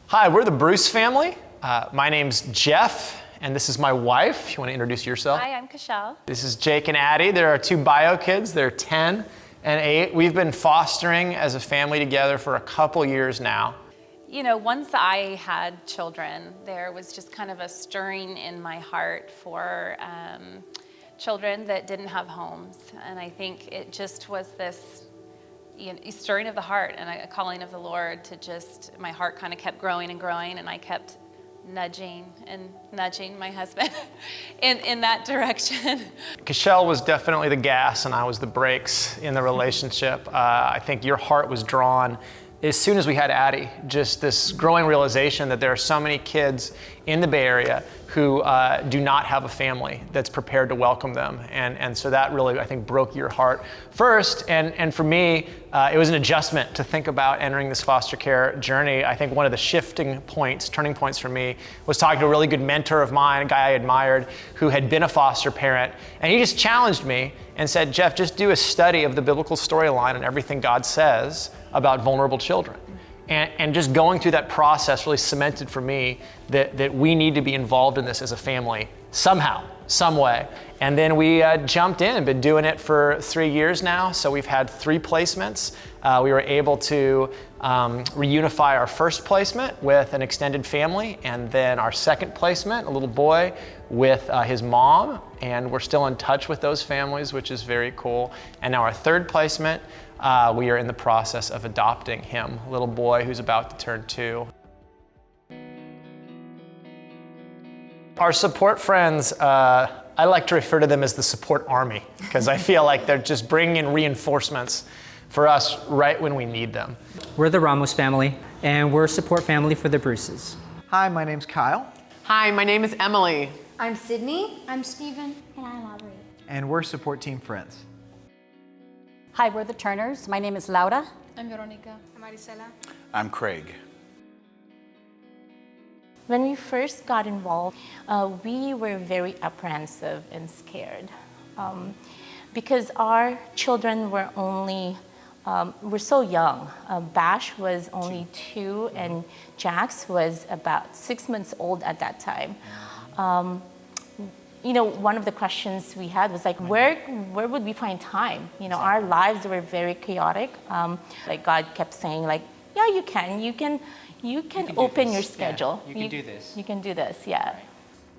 Hi, we're the Bruce family. My name's Jeff, and this is my wife. You want to introduce yourself? Hi, I'm Cashel. This is Jake and Addie. They're our two bio kids. They're 10 and 8. We've been fostering as a family together for a couple years now. You know, once I had children, there was just kind of a stirring in my heart for children that didn't have homes. And I think it just was this stirring of the heart and a calling of the Lord to just, my heart kind of kept growing and growing, and I kept nudging my husband in that direction. Cashel was definitely the gas and I was the brakes in the relationship. I think your heart was drawn as soon as we had Addie, just this growing realization that there are so many kids in the Bay Area who do not have a family that's prepared to welcome them. And so that really, I think, broke your heart first. And for me, it was an adjustment to think about entering this foster care journey. I think one of the shifting points, turning points for me, was talking to a really good mentor of mine, a guy I admired, who had been a foster parent. And he just challenged me and said, Jeff, just do a study of the biblical storyline and everything God says about vulnerable children. And just going through that process really cemented for me that we need to be involved in this as a family somehow, some way. And then we jumped in, been doing it for 3 years now. So we've had 3 placements. We were able to reunify our first placement with an extended family, and then our second placement, a little boy with his mom. And we're still in touch with those families, which is very cool. And now our third placement, we are in the process of adopting him, a little boy who's about to turn 2. Our support friends, I like to refer to them as the support army, because I feel like they're just bringing in reinforcements for us right when we need them. We're the Ramos family, and we're a support family for the Bruces. Hi, my name's Kyle. Hi, my name is Emily. I'm Sydney. I'm Steven. And I'm Aubrey. And we're support team friends. Hi, we're the Turners. My name is Laura. I'm Veronica. I'm Marisela. I'm Craig. When we first got involved, we were very apprehensive and scared because our children were were so young. Bash was only 2 and Jax was about 6 months old at that time. One of the questions we had was like, where would we find time? Our lives were very chaotic. God kept saying like, yeah, you can open your schedule. Yeah, you can do this. You can do this, yeah.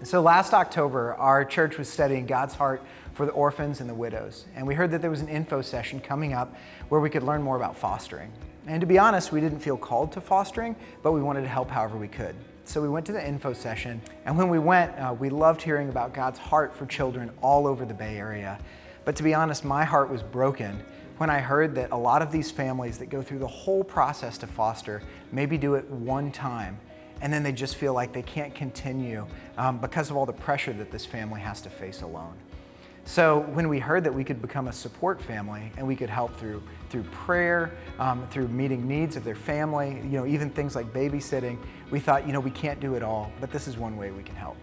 So last October, our church was studying God's heart for the orphans and the widows. And we heard that there was an info session coming up where we could learn more about fostering. And to be honest, we didn't feel called to fostering, but we wanted to help however we could. So we went to the info session, and when we went, we loved hearing about God's heart for children all over the Bay Area. But to be honest, my heart was broken when I heard that a lot of these families that go through the whole process to foster maybe do it one time, and then they just feel like they can't continue because of all the pressure that this family has to face alone. So when we heard that we could become a support family and we could help through prayer, through meeting needs of their family, even things like babysitting, we thought, we can't do it all, but this is one way we can help.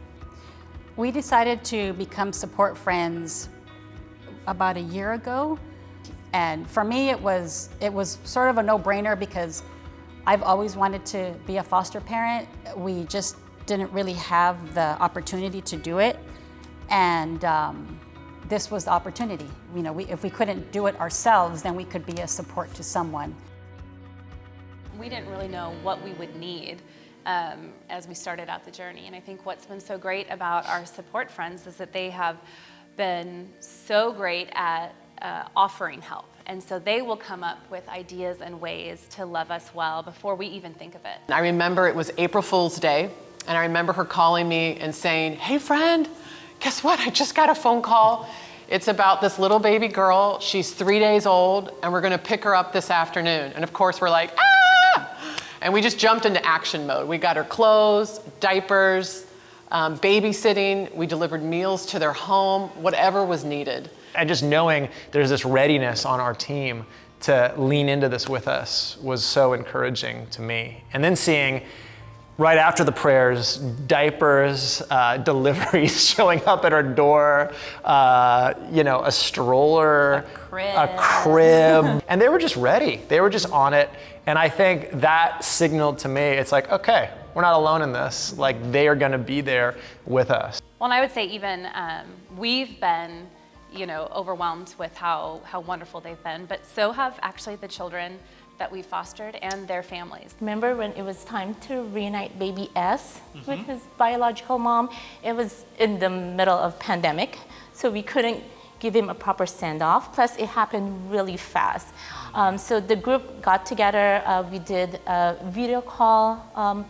We decided to become support friends about a year ago. And for me, it was sort of a no-brainer because I've always wanted to be a foster parent. We just didn't really have the opportunity to do it. And this was the opportunity. If we couldn't do it ourselves, then we could be a support to someone. We didn't really know what we would need as we started out the journey. And I think what's been so great about our support friends is that they have been so great at offering help. And so they will come up with ideas and ways to love us well before we even think of it. I remember it was April Fool's Day, and I remember her calling me and saying, hey friend, guess what? I just got a phone call. It's about this little baby girl. She's 3 days old, and we're gonna pick her up this afternoon. And of course we're like, ah! And we just jumped into action mode. We got her clothes, diapers, babysitting. We delivered meals to their home, whatever was needed. And just knowing there's this readiness on our team to lean into this with us was so encouraging to me. And then seeing Right after the prayers, diapers, deliveries showing up at our door, a stroller, a crib. And they were just ready. They were just on it. And I think that signaled to me, it's like, okay, we're not alone in this. Like, they are going to be there with us. Well, and I would say even we've been, overwhelmed with how wonderful they've been, but so have actually the children that we fostered and their families. Remember when it was time to reunite baby S with his biological mom? It was in the middle of pandemic, so we couldn't give him a proper send-off. Plus, it happened really fast. So the group got together. We did video call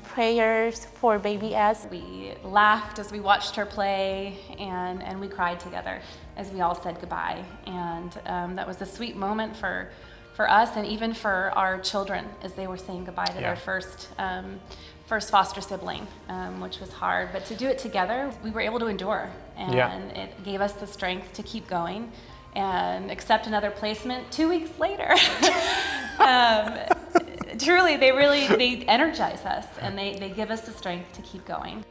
prayers for baby S. We laughed as we watched her play, and we cried together as we all said goodbye. And that was a sweet moment for us and even for our children as they were saying goodbye to their first foster sibling, which was hard. But to do it together, we were able to endure, and it gave us the strength to keep going and accept another placement 2 weeks later. Truly, they energize us, and they give us the strength to keep going.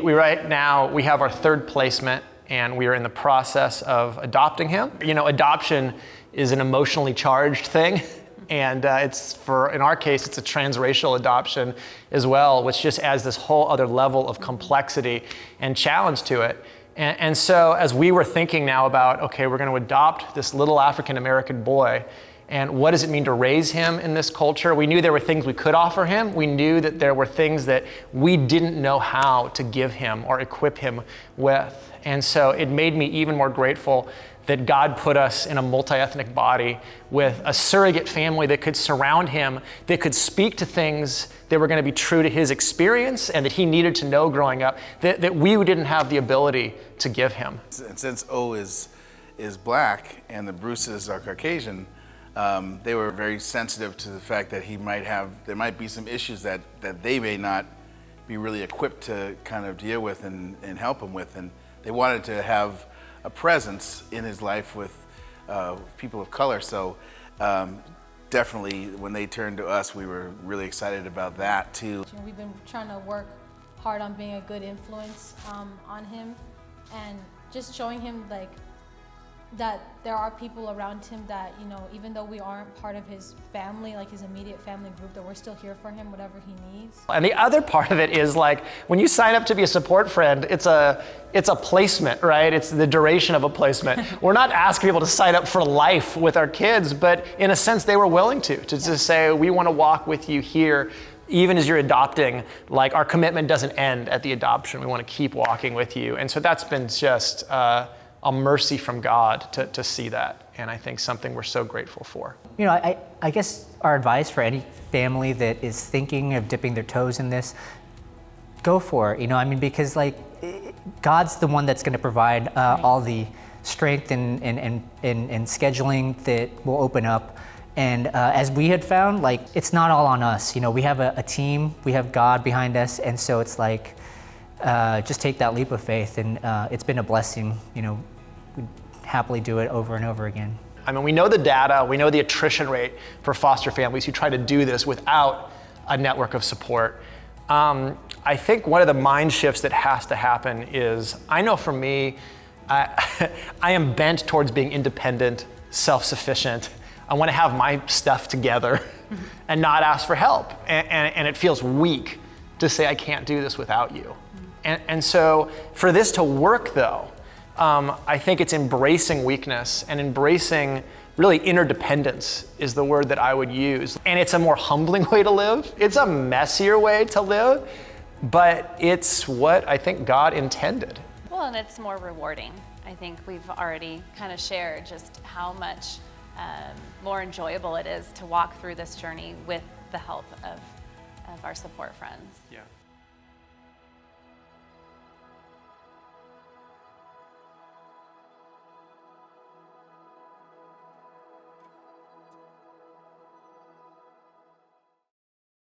Right now, we have our third placement, and we are in the process of adopting him. Adoption is an emotionally charged thing. And in our case, it's a transracial adoption as well, which just adds this whole other level of complexity and challenge to it. And so as we were thinking now about, okay, we're going to adopt this little African-American boy, and what does it mean to raise him in this culture? We knew there were things we could offer him. We knew that there were things that we didn't know how to give him or equip him with. And so it made me even more grateful that God put us in a multi-ethnic body with a surrogate family that could surround him, that could speak to things that were going to be true to his experience and that he needed to know growing up, that we didn't have the ability to give him. And since O is black and the Bruces are Caucasian, they were very sensitive to the fact that there might be some issues that they may not be really equipped to kind of deal with and help him with. And they wanted to have a presence in his life with people of color. So definitely when they turned to us, we were really excited about that too. We've been trying to work hard on being a good influence on him, and just showing him that there are people around him that, even though we aren't part of his family, like his immediate family group, that we're still here for him, whatever he needs. And the other part of it is when you sign up to be a support friend, it's a placement, right? It's the duration of a placement. We're not asking people to sign up for life with our kids, but in a sense they were willing to just say, we want to walk with you here. Even as you're adopting, our commitment doesn't end at the adoption. We want to keep walking with you. And so that's been just a mercy from God to see that. And I think something we're so grateful for. I guess our advice for any family that is thinking of dipping their toes in this, go for it, because God's the one that's going to provide all the strength and scheduling that will open up. And as we had found, it's not all on us. We have a team, we have God behind us, and so it's just take that leap of faith, and it's been a blessing. We'd happily do it over and over again. We know the data, we know the attrition rate for foster families who try to do this without a network of support. I think one of the mind shifts that has to happen is, I know for me, I am bent towards being independent, self-sufficient. I want to have my stuff together and not ask for help. And it feels weak to say, I can't do this without you. And so for this to work though, I think it's embracing weakness and embracing really interdependence is the word that I would use. And it's a more humbling way to live. It's a messier way to live, but it's what I think God intended. Well, and it's more rewarding. I think we've already kind of shared just how much more enjoyable it is to walk through this journey with the help of our support friends. Yeah.